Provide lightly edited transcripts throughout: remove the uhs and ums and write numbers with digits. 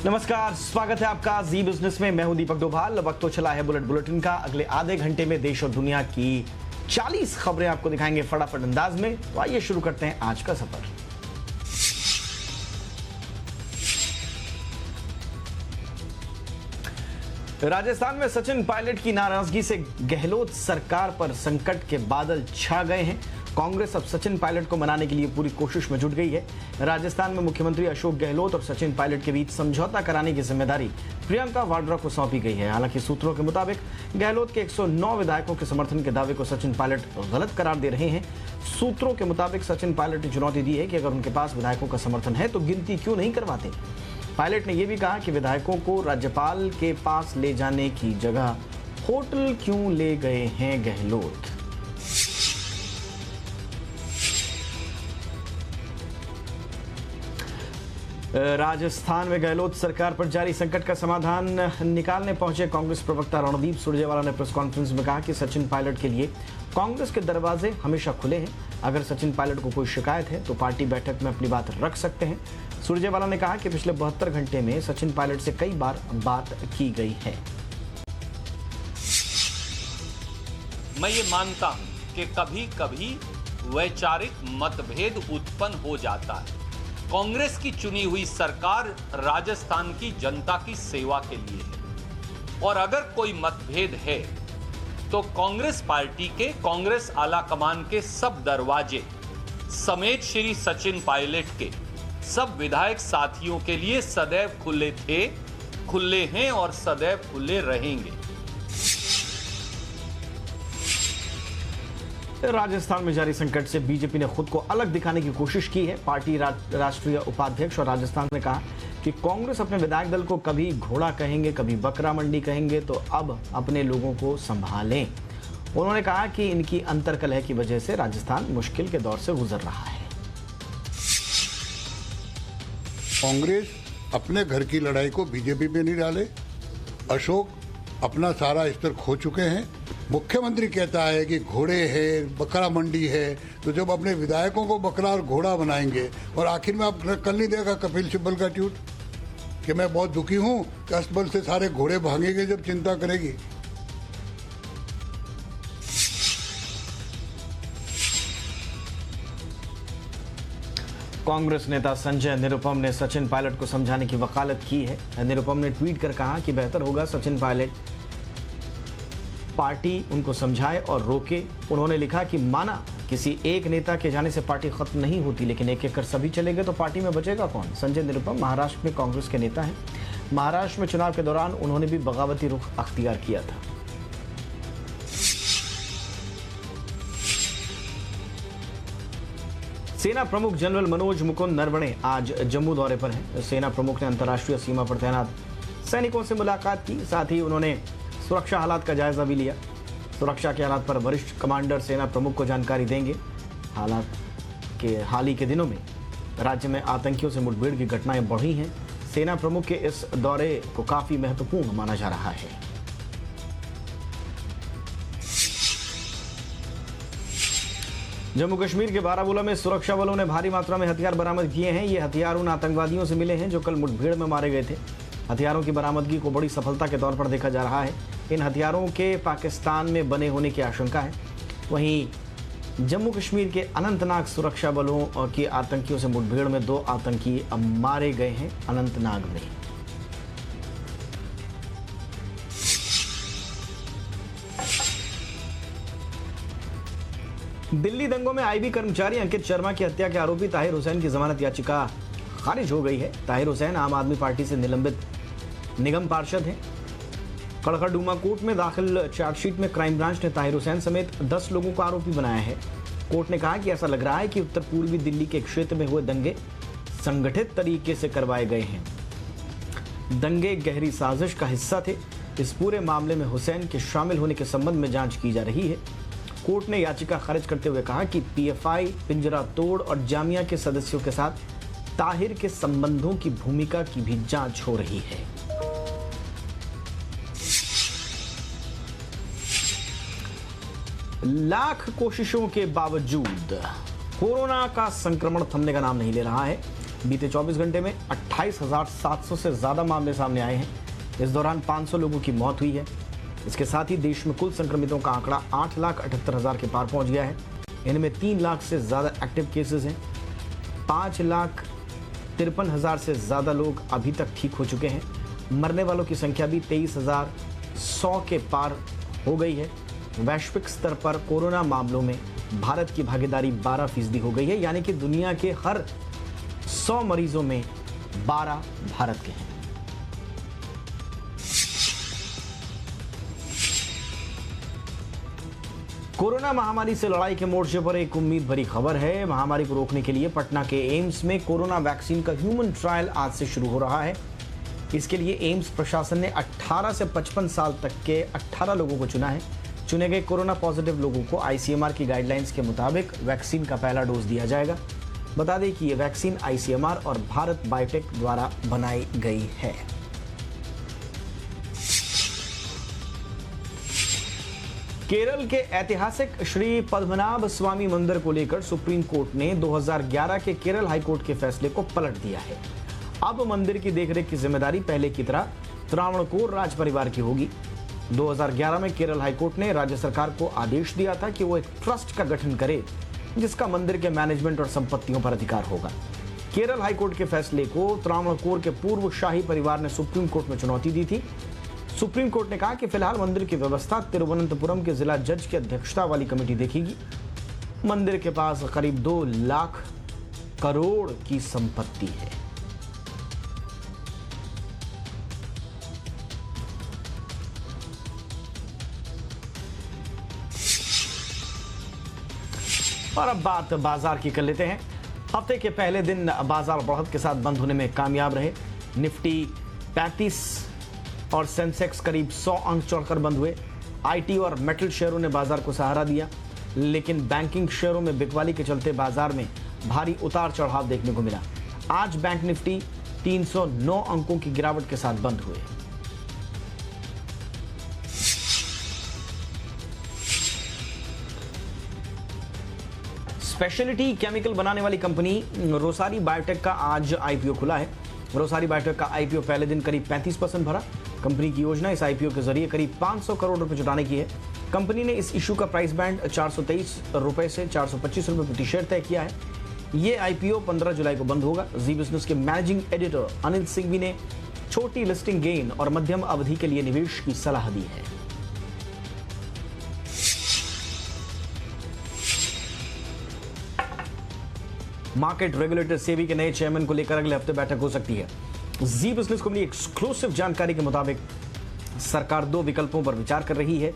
नमस्कार, स्वागत है आपका जी बिजनेस में। मैं हूं दीपक डोभाल। वक्त तो चला है बुलेटिन का। अगले आधे घंटे में देश और दुनिया की 40 खबरें आपको दिखाएंगे फटाफट अंदाज में। तो आइए शुरू करते हैं आज का सफर। राजस्थान में सचिन पायलट की नाराजगी से गहलोत सरकार पर संकट के बादल छा गए हैं। कांग्रेस अब सचिन पायलट को मनाने के लिए पूरी कोशिश में जुट गई है। राजस्थान में मुख्यमंत्री अशोक गहलोत और सचिन पायलट के बीच समझौता कराने की जिम्मेदारी प्रियंका वाड्रा को सौंपी गई है। हालांकि सूत्रों के मुताबिक गहलोत के 109 विधायकों के समर्थन के दावे को सचिन पायलट गलत करार दे रहे हैं। सूत्रों के मुताबिक सचिन पायलट ने चुनौती दी है कि अगर उनके पास विधायकों का समर्थन है तो गिनती क्यों नहीं करवाते। पायलट ने यह भी कहा कि विधायकों को राज्यपाल के पास ले जाने की जगह होटल क्यों ले गए हैं गहलोत। राजस्थान में गहलोत सरकार पर जारी संकट का समाधान निकालने पहुंचे कांग्रेस प्रवक्ता रणदीप सुरजेवाला ने प्रेस कॉन्फ्रेंस में कहा कि सचिन पायलट के लिए कांग्रेस के दरवाजे हमेशा खुले हैं। अगर सचिन पायलट को कोई शिकायत है तो पार्टी बैठक में अपनी बात रख सकते हैं। सुरजेवाला ने कहा कि पिछले 72 घंटे में सचिन पायलट से कई बार बात की गई है। मैं ये मानता हूं कि कभी कभी वैचारिक मतभेद उत्पन्न हो जाता है। कांग्रेस की चुनी हुई सरकार राजस्थान की जनता की सेवा के लिए है और अगर कोई मतभेद है तो कांग्रेस पार्टी के कांग्रेस आला कमान के सब दरवाजे समेत श्री सचिन पायलट के सब विधायक साथियों के लिए सदैव खुले थे, खुले हैं और सदैव खुले रहेंगे। राजस्थान में जारी संकट से बीजेपी ने खुद को अलग दिखाने की कोशिश की है। पार्टी राष्ट्रीय उपाध्यक्ष और राजस्थान ने कहा कि कांग्रेस अपने विधायक दल को कभी घोड़ा कहेंगे, कभी बकरा मंडी कहेंगे, तो अब अपने लोगों को संभालें। उन्होंने कहा कि इनकी अंतर्कलह की वजह से राजस्थान मुश्किल के दौर से गुजर रहा है। कांग्रेस अपने घर की लड़ाई को बीजेपी पे नहीं डाले। अशोक अपना सारा स्तर खो चुके हैं। मुख्यमंत्री कहता है कि घोड़े है, बकरा मंडी है, तो जब अपने विधायकों को बकरा और घोड़ा बनाएंगे और आखिर में आप कल नहीं देखा कपिल सिब्बल का ट्वीट कि मैं बहुत दुखी हूं कि अस्तबल से सारे घोड़े भागेंगे जब चिंता करेगी। कांग्रेस नेता संजय निरुपम ने सचिन पायलट को समझाने की वकालत की है। निरुपम ने ट्वीट कर कहा कि बेहतर होगा सचिन पायलट पार्टी उनको समझाए और रोके। उन्होंने लिखा कि माना किसी एक नेता के जाने से पार्टी खत्म नहीं होती, लेकिन एक एक कर सभी चले गए तो पार्टी में बचेगा कौन। संजय निरुपम महाराष्ट्र में कांग्रेस के नेता हैं। महाराष्ट्र में चुनाव के दौरान उन्होंने भी बगावती रुख अख्तियार किया था। सेना प्रमुख जनरल मनोज मुकुंद नरवणे आज जम्मू दौरे पर हैं। सेना प्रमुख ने अंतर्राष्ट्रीय सीमा पर तैनात सैनिकों से मुलाकात की। साथ ही उन्होंने सुरक्षा हालात का जायजा भी लिया। सुरक्षा के हालात पर वरिष्ठ कमांडर सेना प्रमुख को जानकारी देंगे। हाल ही के दिनों में राज्य में आतंकियों से मुठभेड़ की घटनाएं बढ़ी हैं। सेना प्रमुख के इस दौरे को काफी महत्वपूर्ण माना जा रहा है। जम्मू कश्मीर के बारामूला में सुरक्षा बलों ने भारी मात्रा में हथियार बरामद किए हैं। ये हथियार उन आतंकवादियों से मिले हैं जो कल मुठभेड़ में मारे गए थे। हथियारों की बरामदगी को बड़ी सफलता के तौर पर देखा जा रहा है। इन हथियारों के पाकिस्तान में बने होने की आशंका है। वहीं जम्मू कश्मीर के अनंतनाग सुरक्षा बलों की आतंकियों से मुठभेड़ में 2 आतंकी मारे गए हैं अनंतनाग में। दिल्ली दंगों में आईबी कर्मचारी अंकित शर्मा की हत्या के आरोपी ताहिर हुसैन की जमानत याचिका खारिज हो गई है। ताहिर हुसैन आम आदमी पार्टी से निलंबित निगम पार्षद हैं। कड़कड़डूमा कोर्ट में दाखिल चार्जशीट में क्राइम ब्रांच ने ताहिर हुसैन समेत 10 लोगों को आरोपी बनाया है। कोर्ट ने कहा कि ऐसा लग रहा है कि उत्तर पूर्वी दिल्ली के क्षेत्र में हुए दंगे संगठित तरीके से करवाए गए हैं। दंगे गहरी साजिश का हिस्सा थे। इस पूरे मामले में हुसैन के शामिल होने के संबंध में जांच की जा रही है। कोर्ट ने याचिका खारिज करते हुए कहा कि पीएफआई, पिंजरा तोड़ और जामिया के सदस्यों के साथ ताहिर के संबंधों की भूमिका की भी जांच हो रही है। लाख कोशिशों के बावजूद कोरोना का संक्रमण थमने का नाम नहीं ले रहा है। बीते 24 घंटे में 28,700 से ज्यादा मामले सामने आए हैं। इस दौरान 500 लोगों की मौत हुई है। इसके साथ ही देश में कुल संक्रमितों का आंकड़ा 8,78,000 के पार पहुंच गया है। इनमें 3 लाख से ज्यादा एक्टिव केसेस हैं। 5,53,000 से ज्यादा लोग अभी तक ठीक हो चुके हैं। मरने वालों की संख्या भी 23,100 के पार हो गई है। वैश्विक स्तर पर कोरोना मामलों में भारत की भागीदारी 12% हो गई है, यानी कि दुनिया के हर 100 मरीजों में 12 भारत के हैं। कोरोना महामारी से लड़ाई के मोर्चे पर एक उम्मीद भरी खबर है। महामारी को रोकने के लिए पटना के एम्स में कोरोना वैक्सीन का ह्यूमन ट्रायल आज से शुरू हो रहा है। इसके लिए एम्स प्रशासन ने 18 से 55 साल तक के 18 लोगों को चुना है। चुने गए कोरोना पॉजिटिव लोगों को आईसीएमआर की गाइडलाइंस के मुताबिक वैक्सीन का पहला डोज दिया जाएगा। बता दें कि यह वैक्सीन आईसीएमआर और भारत बायोटेक द्वारा बनाई गई है। केरल के ऐतिहासिक श्री पद्मनाभ स्वामी मंदिर को लेकर सुप्रीम कोर्ट ने 2011 के केरल हाईकोर्ट के फैसले को पलट दिया है। अब मंदिर की देखरेख की जिम्मेदारी पहले की तरह त्रावणकोर राज परिवार की होगी। 2011 में केरल हाईकोर्ट ने राज्य सरकार को आदेश दिया था कि वो एक ट्रस्ट का गठन करे जिसका मंदिर के मैनेजमेंट और संपत्तियों पर अधिकार होगा। केरल हाईकोर्ट के फैसले को त्रावणकोर के पूर्व शाही परिवार ने सुप्रीम कोर्ट में चुनौती दी थी। सुप्रीम कोर्ट ने कहा कि फिलहाल मंदिर की व्यवस्था तिरुवनंतपुरम के जिला जज की अध्यक्षता वाली कमेटी देखेगी। मंदिर के पास करीब 2 लाख करोड़ की संपत्ति है। और अब बात बाजार की कर लेते हैं। हफ्ते के पहले दिन बाजार बढ़त के साथ बंद होने में कामयाब रहे। निफ्टी 35 और सेंसेक्स करीब 100 अंक चढ़कर बंद हुए। आईटी और मेटल शेयरों ने बाजार को सहारा दिया, लेकिन बैंकिंग शेयरों में बिकवाली के चलते बाजार में भारी उतार चढ़ाव देखने को मिला। आज बैंक निफ्टी 309 अंकों की गिरावट के साथ बंद हुए। स्पेशलिटी केमिकल बनाने वाली कंपनी रोसारी बायोटेक का आज आईपीओ खुला है। रोसारी बायोटेक का आईपीओ पहले दिन करीब 35% भरा। कंपनी की योजना इस आईपीओ के जरिए करीब 500 करोड़ रुपए जुटाने की है। कंपनी ने इस इशू का प्राइस बैंड 423 रुपए से 425 रुपए प्रति शेयर तय किया है। ये आईपीओ 15 जुलाई को बंद होगा। जी बिजनेस के मैनेजिंग एडिटर अनिल सिंघवी ने छोटी लिस्टिंग गेन और मध्यम अवधि के लिए निवेश की सलाह दी है। मार्केट रेगुलेटर सेबी के नए चेयरमैन को लेकर अगले हफ्ते बैठक हो सकती है। जी बिजनेस को मिली एक्सक्लूसिव जानकारी के मुताबिक सरकार 2 विकल्पों पर विचार कर रही है।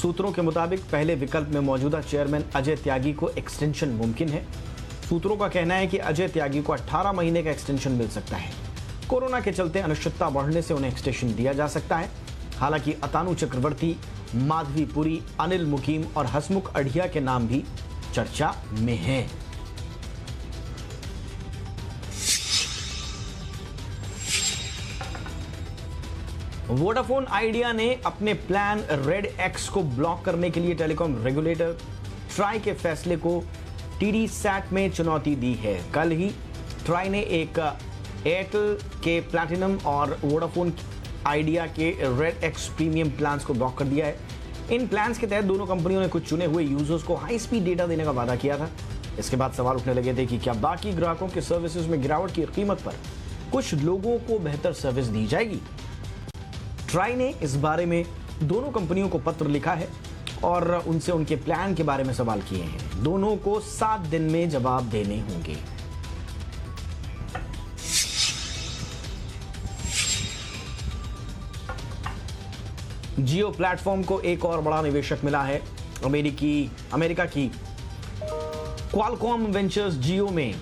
सूत्रों के मुताबिक पहले विकल्प में मौजूदा चेयरमैन अजय त्यागी को एक्सटेंशन मुमकिन है। सूत्रों का कहना है कि अजय त्यागी को 18 महीने का एक्सटेंशन मिल सकता है। कोरोना के चलते अनिश्चितता बढ़ने से उन्हें एक्सटेंशन दिया जा सकता है। हालांकि अतानु चक्रवर्ती, माधवी पुरी, अनिल मुकीम और हसमुख अढ़िया के नाम भी चर्चा में हैं। वोडाफोन आइडिया ने अपने प्लान रेड एक्स को ब्लॉक करने के लिए टेलीकॉम रेगुलेटर ट्राई के फैसले को टीडी सैट में चुनौती दी है। कल ही ट्राई ने एक एयरटेल के प्लैटिनम और वोडाफोन आइडिया के रेड एक्स प्रीमियम प्लान्स को ब्लॉक कर दिया है। इन प्लान्स के तहत दोनों कंपनियों ने कुछ चुने हुए यूजर्स को हाई स्पीड डेटा देने का वादा किया था। इसके बाद सवाल उठने लगे थे कि क्या बाकी ग्राहकों के सर्विसेज में गिरावट की कीमत पर कुछ लोगों को बेहतर सर्विस दी जाएगी। ट्राई ने इस बारे में दोनों कंपनियों को पत्र लिखा है और उनसे उनके प्लान के बारे में सवाल किए हैं। दोनों को 7 दिन में जवाब देने होंगे। जियो प्लेटफॉर्म को एक और बड़ा निवेशक मिला है। अमेरिका की क्वालकॉम वेंचर्स जियो में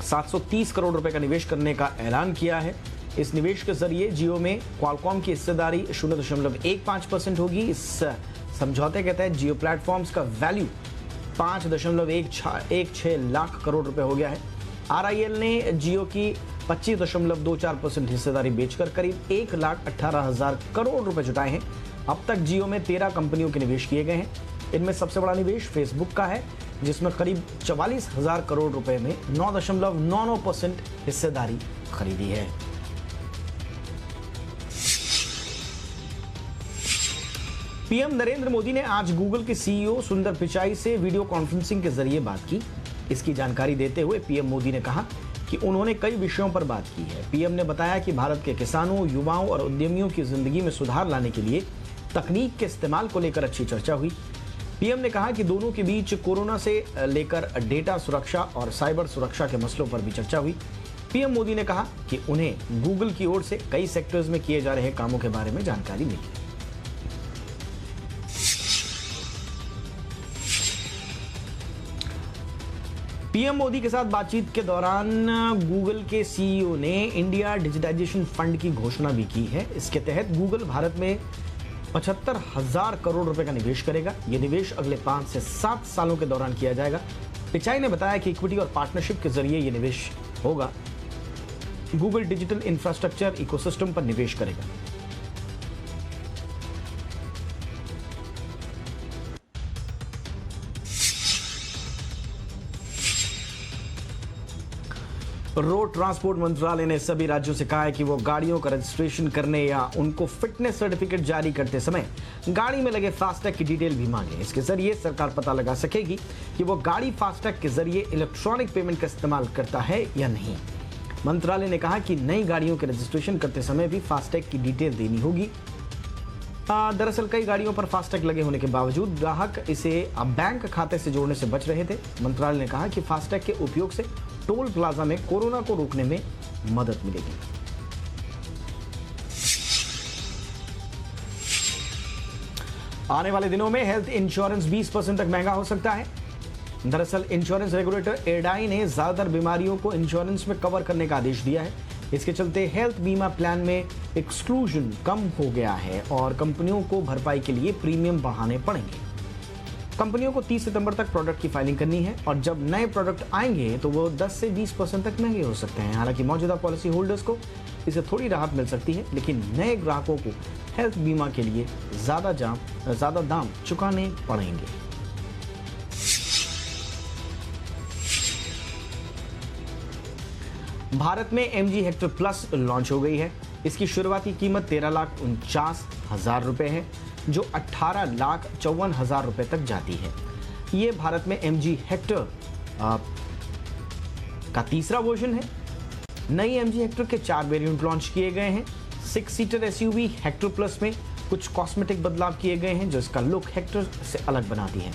730 करोड़ रुपए का निवेश करने का ऐलान किया है। इस निवेश के जरिए जियो में क्वालकॉम की हिस्सेदारी 0.15% होगी। इस समझौते के तहत जियो प्लेटफॉर्म्स का वैल्यू 5.16 लाख करोड़ रुपए हो गया है। आरआईएल ने जियो की 25.24% हिस्सेदारी बेचकर करीब 1,18,000 करोड़ रुपए जुटाए हैं। अब तक जियो में 13 कंपनियों के निवेश किए गए हैं। इनमें सबसे बड़ा निवेश फेसबुक का है। जिसमें करीब 44,000 करोड़ रुपए में 9.99% हिस्सेदारी खरीदी है। पीएम नरेंद्र मोदी ने आज गूगल के सीईओ सुंदर पिचाई से वीडियो कॉन्फ्रेंसिंग के जरिए बात की। इसकी जानकारी देते हुए पीएम मोदी ने कहा कि उन्होंने कई विषयों पर बात की है। पीएम ने बताया कि भारत के किसानों, युवाओं और उद्यमियों की जिंदगी में सुधार लाने के लिए तकनीक के इस्तेमाल को लेकर अच्छी चर्चा हुई। पीएम ने कहा कि दोनों के बीच कोरोना से लेकर डेटा सुरक्षा और साइबर सुरक्षा के मसलों पर भी चर्चा हुई। पीएम मोदी ने कहा कि उन्हें गूगल की ओर से कई सेक्टर्स में किए जा रहे कामों के बारे में जानकारी मिली। पीएम मोदी के साथ बातचीत के दौरान गूगल के सीईओ ने इंडिया डिजिटाइजेशन फंड की घोषणा भी की है। इसके तहत गूगल भारत में 75,000 करोड़ रुपए का निवेश करेगा। यह निवेश अगले 5 से 7 सालों के दौरान किया जाएगा। पिचाई ने बताया कि इक्विटी और पार्टनरशिप के जरिए यह निवेश होगा। गूगल डिजिटल इंफ्रास्ट्रक्चर इकोसिस्टम पर निवेश करेगा। रोड ट्रांसपोर्ट मंत्रालय ने सभी राज्यों से कहा है कि वो गाड़ियों का रजिस्ट्रेशन करने या उनको फिटनेस सर्टिफिकेट जारी करते समय गाड़ी में लगे फास्टैग की डिटेल भी मांगे। इसके जरिए सरकार पता लगा सकेगी कि वो गाड़ी फास्टैग के जरिए इलेक्ट्रॉनिक पेमेंट का इस्तेमाल करता है या नहीं। मंत्रालय ने कहा कि नई गाड़ियों के रजिस्ट्रेशन करते समय भी फास्टैग की डिटेल देनी होगी। दरअसल कई गाड़ियों पर फास्टैग लगे होने के बावजूद ग्राहक इसे बैंक खाते से जोड़ने से बच रहे थे। मंत्रालय ने कहा कि फास्टैग के उपयोग से टोल प्लाजा में कोरोना को रोकने में मदद मिलेगी। आने वाले दिनों में हेल्थ इंश्योरेंस 20% तक महंगा हो सकता है। दरअसल इंश्योरेंस रेगुलेटर एडाई ने ज्यादातर बीमारियों को इंश्योरेंस में कवर करने का आदेश दिया है। इसके चलते हेल्थ बीमा प्लान में एक्सक्लूजन कम हो गया है और कंपनियों को भरपाई के लिए प्रीमियम बढ़ाने पड़ेंगे। कंपनियों को 30 सितंबर तक प्रोडक्ट की फाइलिंग करनी है और जब नए प्रोडक्ट आएंगे तो वो 10 से 20% तक महंगे हो सकते हैं। हालांकि मौजूदा पॉलिसी होल्डर्स को इससे थोड़ी राहत मिल सकती है, लेकिन नए ग्राहकों को हेल्थ बीमा के लिए ज्यादा दाम चुकाने पड़ेंगे। भारत में MG हेक्टर प्लस लॉन्च हो गई है। इसकी शुरुआती कीमत 13,49,000 रुपए है, जो 18,54,000 रुपए तक जाती है। ये भारत में MG हेक्टर का तीसरा वर्जन है। नई MG हेक्टर के 4 वेरिएंट लॉन्च किए गए हैं। 6 सीटर SUV हेक्टर प्लस में कुछ कॉस्मेटिक बदलाव किए गए हैं जो इसका लुक हेक्टर से अलग बनाती है।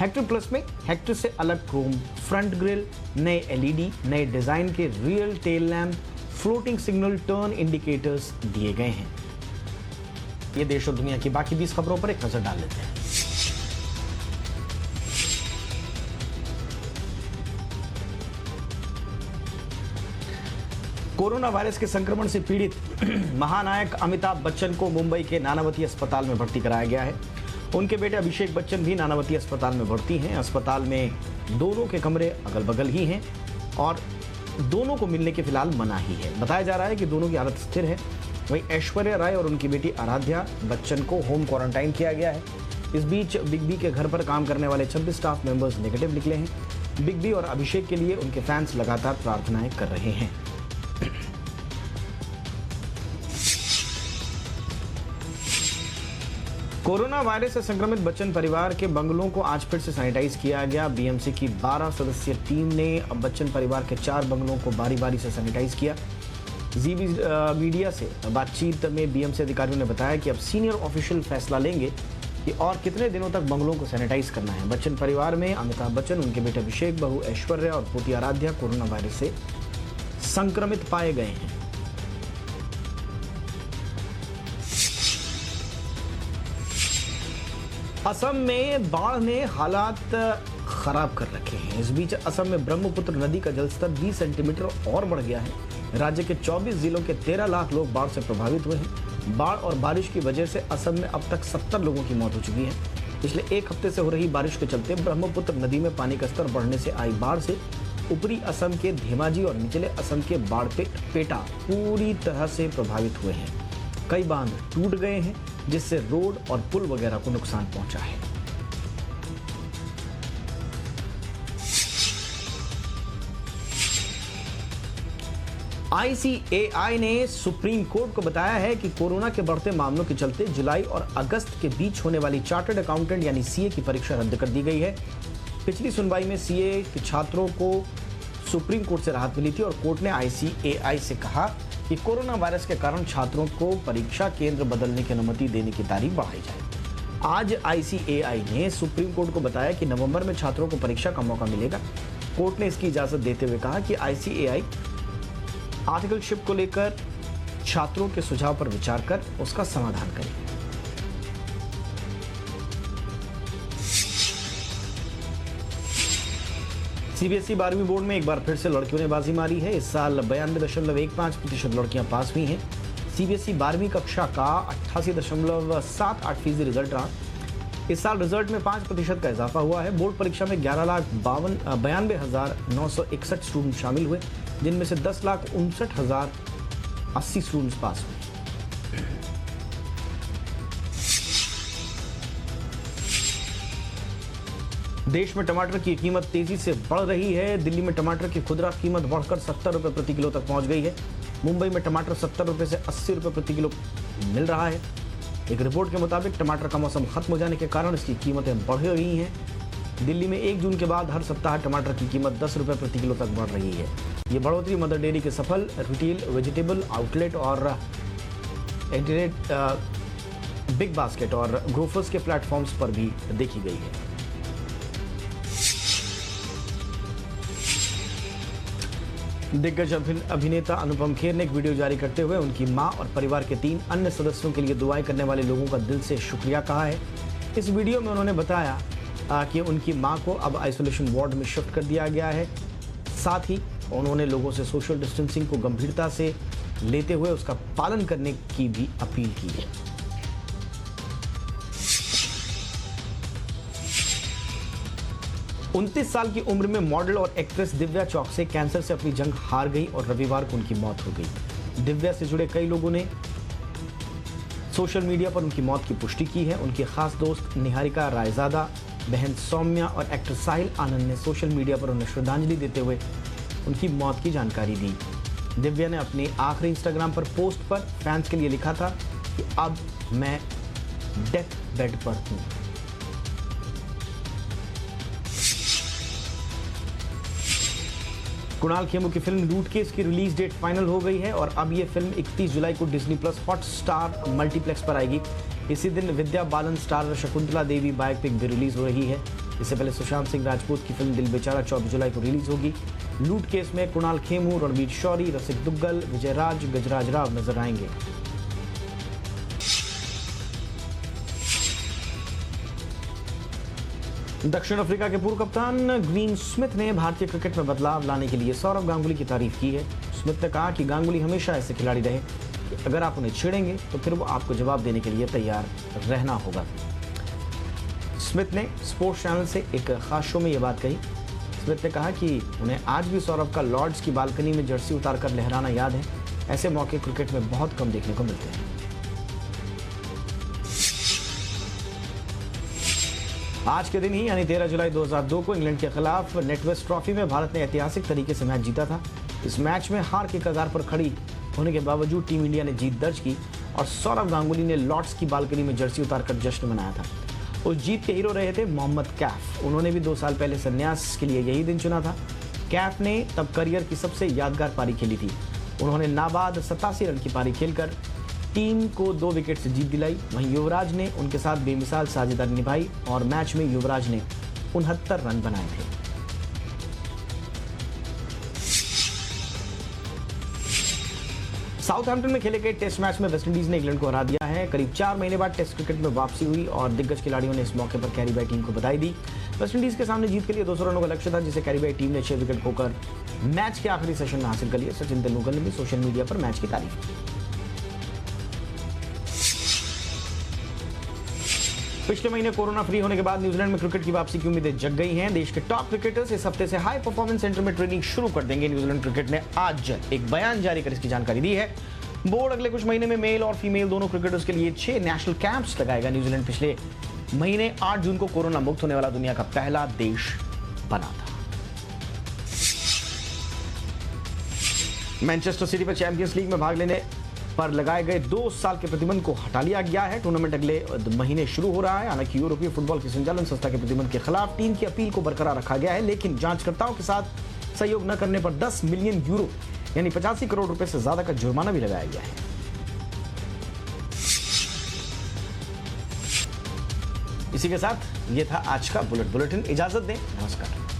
हेक्टर प्लस में हेक्टर से अलग क्रोम फ्रंट ग्रिल, नए LED, नए डिजाइन के real tail lamp, floating signal turn indicators दिए गए हैं। ये देश और दुनिया की बाकी 20 खबरों पर एक नजर डाल लेते हैं। कोरोना वायरस के संक्रमण से पीड़ित महानायक अमिताभ बच्चन को मुंबई के नानावती अस्पताल में भर्ती कराया गया है। उनके बेटे अभिषेक बच्चन भी नानावती अस्पताल में भर्ती हैं। अस्पताल में दोनों के कमरे अगल बगल ही हैं और दोनों को मिलने की फिलहाल मनाही है। बताया जा रहा है कि दोनों की हालत स्थिर है। वहीं ऐश्वर्या राय और उनकी बेटी आराध्या बच्चन को होम क्वारंटाइन किया गया है। इस बीच बिग बी के घर पर काम करने वाले 26 स्टाफ मेंबर्स नेगेटिव निकले हैं। बिग बी और अभिषेक के लिए उनके फैंस लगातार प्रार्थनाएं कर रहे हैं। कोरोना वायरस से संक्रमित बच्चन परिवार के बंगलों को आज फिर से सैनिटाइज किया गया। बीएमसी की 12 सदस्यीय टीम ने बच्चन परिवार के 4 बंगलों को बारी बारी से सैनिटाइज किया। जी मीडिया से बातचीत में बीएमसी अधिकारियों ने बताया कि अब सीनियर ऑफिशियल फैसला लेंगे कि और कितने दिनों तक बंगलों को सैनिटाइज करना है। बच्चन परिवार में अमिताभ बच्चन, उनके बेटे अभिषेक, बहू ऐश्वर्या और पोती आराध्या कोरोना वायरस से संक्रमित पाए गए हैं। असम में बाढ़ ने हालात खराब कर रखे हैं। इस बीच असम में ब्रह्मपुत्र नदी का जलस्तर 20 सेंटीमीटर और बढ़ गया है। राज्य के 24 जिलों के 13 लाख लोग बाढ़ से प्रभावित हुए हैं। बाढ़ और बारिश की वजह से असम में अब तक 70 लोगों की मौत हो चुकी है। पिछले एक हफ्ते से हो रही बारिश के चलते ब्रह्मपुत्र नदी में पानी का स्तर बढ़ने से आई बाढ़ से ऊपरी असम के धेमाजी और निचले असम के बाड़पेटा पूरी तरह से प्रभावित हुए हैं। कई बांध टूट गए हैं जिससे रोड और पुल वगैरह को नुकसान पहुंचा है। ICAI ने सुप्रीम कोर्ट को बताया है कि कोरोना के बढ़ते मामलों के चलते जुलाई और अगस्त के बीच होने वाली चार्टर्ड अकाउंटेंट यानी CA की परीक्षा रद्द कर दी गई है। पिछली सुनवाई में CA के छात्रों को सुप्रीम कोर्ट से राहत मिली थी और कोर्ट ने ICAI से कहा कि कोरोना वायरस के कारण छात्रों को परीक्षा केंद्र बदलने की अनुमति देने की तारीख बढ़ाई जाए। आज ICAI ने सुप्रीम कोर्ट को बताया कि नवंबर में छात्रों को परीक्षा का मौका मिलेगा। कोर्ट ने इसकी इजाजत देते हुए कहा कि ICAI आर्टिकलशिप को लेकर छात्रों के सुझाव पर विचार कर उसका समाधान करेगी। CBSE 12वीं बोर्ड में एक बार फिर से लड़कियों ने बाजी मारी है। इस साल 92.15% लड़कियां पास हुई हैं। CBSE 12वीं कक्षा का 88.78% रिजल्ट रहा। इस साल रिजल्ट में 5% का इजाफा हुआ है। बोर्ड परीक्षा में 11,92,961 स्टूडेंट शामिल हुए, जिनमें से 10,59,080 स्टूडेंट्स पास हुए। देश में टमाटर की कीमत तेजी से बढ़ रही है। दिल्ली में टमाटर की खुदरा कीमत बढ़कर 70 रुपए प्रति किलो तक पहुंच गई है। मुंबई में टमाटर 70 रुपए से 80 रुपए प्रति किलो मिल रहा है। एक रिपोर्ट के मुताबिक टमाटर का मौसम खत्म हो जाने के कारण इसकी कीमतें बढ़ रही हैं। दिल्ली में 1 जून के बाद हर सप्ताह टमाटर की कीमत 10 रुपए प्रति किलो तक बढ़ रही है। ये बढ़ोतरी मदर डेयरी के सफल रिटेल, वेजिटेबल आउटलेट और बिग बास्केट और ग्रोफर्स के प्लेटफॉर्म्स पर भी देखी गई है। दिग्गज अभिनेता अनुपम खेर ने एक वीडियो जारी करते हुए उनकी मां और परिवार के 3 अन्य सदस्यों के लिए दुआएं करने वाले लोगों का दिल से शुक्रिया कहा है। इस वीडियो में उन्होंने बताया कि उनकी मां को अब आइसोलेशन वार्ड में शिफ्ट कर दिया गया है। साथ ही उन्होंने लोगों से सोशल डिस्टेंसिंग को गंभीरता से लेते हुए उसका पालन करने की भी अपील की है। उनतीस साल की उम्र में मॉडल और एक्ट्रेस दिव्या चौकसे कैंसर से अपनी जंग हार गई और रविवार को उनकी मौत हो गई। दिव्या से जुड़े कई लोगों ने सोशल मीडिया पर उनकी मौत की पुष्टि की है। उनके खास दोस्त निहारिका रायजादा, बहन सौम्या और एक्टर साहिल आनंद ने सोशल मीडिया पर उन्हें श्रद्धांजलि देते हुए उनकी मौत की जानकारी दी। दिव्या ने अपने आखिरी इंस्टाग्राम पर पोस्ट पर फैंस के लिए लिखा था कि अब मैं डेथ बेड पर हूं। कुणाल खेमू की फिल्म लूट केस की रिलीज डेट फाइनल हो गई है और अब ये फिल्म 31 जुलाई को डिज्नी प्लस हॉटस्टार मल्टीप्लेक्स पर आएगी। इसी दिन विद्या बालन स्टार शकुंतला देवी बायोपिक भी रिलीज हो रही है। इससे पहले सुशांत सिंह राजपूत की फिल्म दिल बेचारा 24 जुलाई को रिलीज होगी। लूट केस में कुणाल खेमू, रणवीर शौरी, रसिक दुग्गल, विजय राज, गजराज राव नजर आएंगे। दक्षिण अफ्रीका के पूर्व कप्तान ग्रीन स्मिथ ने भारतीय क्रिकेट में बदलाव लाने के लिए सौरव गांगुली की तारीफ की है। स्मिथ ने कहा कि गांगुली हमेशा ऐसे खिलाड़ी रहे कि अगर आप उन्हें छेड़ेंगे तो फिर वो आपको जवाब देने के लिए तैयार रहना होगा। स्मिथ ने स्पोर्ट्स चैनल से एक खास शो में ये बात कही। स्मिथ ने कहा कि उन्हें आज भी सौरव का लॉर्ड्स की बालकनी में जर्सी उतारकर लहराना याद है। ऐसे मौके क्रिकेट में बहुत कम देखने को मिलते हैं। आज के दिन ही यानी 13 जुलाई 2002 को इंग्लैंड के खिलाफ नेटवेस्ट ट्रॉफी में भारत ने ऐतिहासिक तरीके से मैच जीता था। इस मैच में हार के कगार पर खड़ी होने के बावजूद टीम इंडिया ने जीत दर्ज की और सौरव गांगुली ने लॉर्ड्स की बालकनी में जर्सी उतारकर जश्न मनाया था। उस जीत के हीरो रहे थे मोहम्मद कैफ। उन्होंने भी 2 साल पहले संन्यास के लिए यही दिन चुना था। कैफ ने तब करियर की सबसे यादगार पारी खेली थी। उन्होंने नाबाद 87 रन की पारी खेलकर टीम को 2 विकेट से जीत दिलाई। वहीं युवराज ने उनके साथ बेमिसाल साझेदारी निभाई और मैच में युवराज ने 69 रन बनाए थे। साउथहैम्पटन में खेले गए टेस्ट मैच में वेस्टइंडीज ने इंग्लैंड को हरा दिया है। करीब 4 महीने बाद टेस्ट क्रिकेट में वापसी हुई और दिग्गज खिलाड़ियों ने इस मौके पर कैरीबाई टीम को बधाई दी। वेस्टइंडीज के सामने जीत के लिए 200 रनों का लक्ष्य था, जिसे कैरीबाई टीम ने 6 विकेट खोकर मैच के आखिरी सेशन में हासिल कर लिया। सचिन तेंदुलकर ने भी सोशल मीडिया पर मैच की तारीफ की। पिछले महीने कोरोना फ्री होने के बाद न्यूजीलैंड में क्रिकेट की वापसी की उम्मीदें जग गई हैं। देश के टॉप क्रिकेटर्स इस हफ्ते से हाई परफॉर्मेंस सेंटर में ट्रेनिंग शुरू कर देंगे। न्यूजीलैंड क्रिकेट ने आज एक बयान जारी कर इसकी जानकारी दी है। बोर्ड अगले कुछ महीने में मेल और फीमेल दोनों क्रिकेटर्स के लिए 6 नेशनल कैंप्स लगाएगा। न्यूजीलैंड पिछले महीने 8 जून को कोरोना मुक्त होने वाला दुनिया का पहला देश बना था। मैनचेस्टर सिटी पर चैंपियंस लीग में भाग लेने पर लगाए गए 2 साल के प्रतिबंध को हटा लिया गया है। टूर्नामेंट अगले महीने शुरू हो रहा है। हालांकि यूरोपीय फुटबॉल की संचालन संस्था के प्रतिबंध के खिलाफ टीम की अपील को बरकरार रखा गया है, लेकिन जांचकर्ताओं के साथ सहयोग न करने पर 10 मिलियन यूरो यानी 85 करोड़ रुपए से ज्यादा का जुर्माना भी लगाया गया है। इसी के साथ ये था आज का बुलेटिन। इजाजत दें, नमस्कार।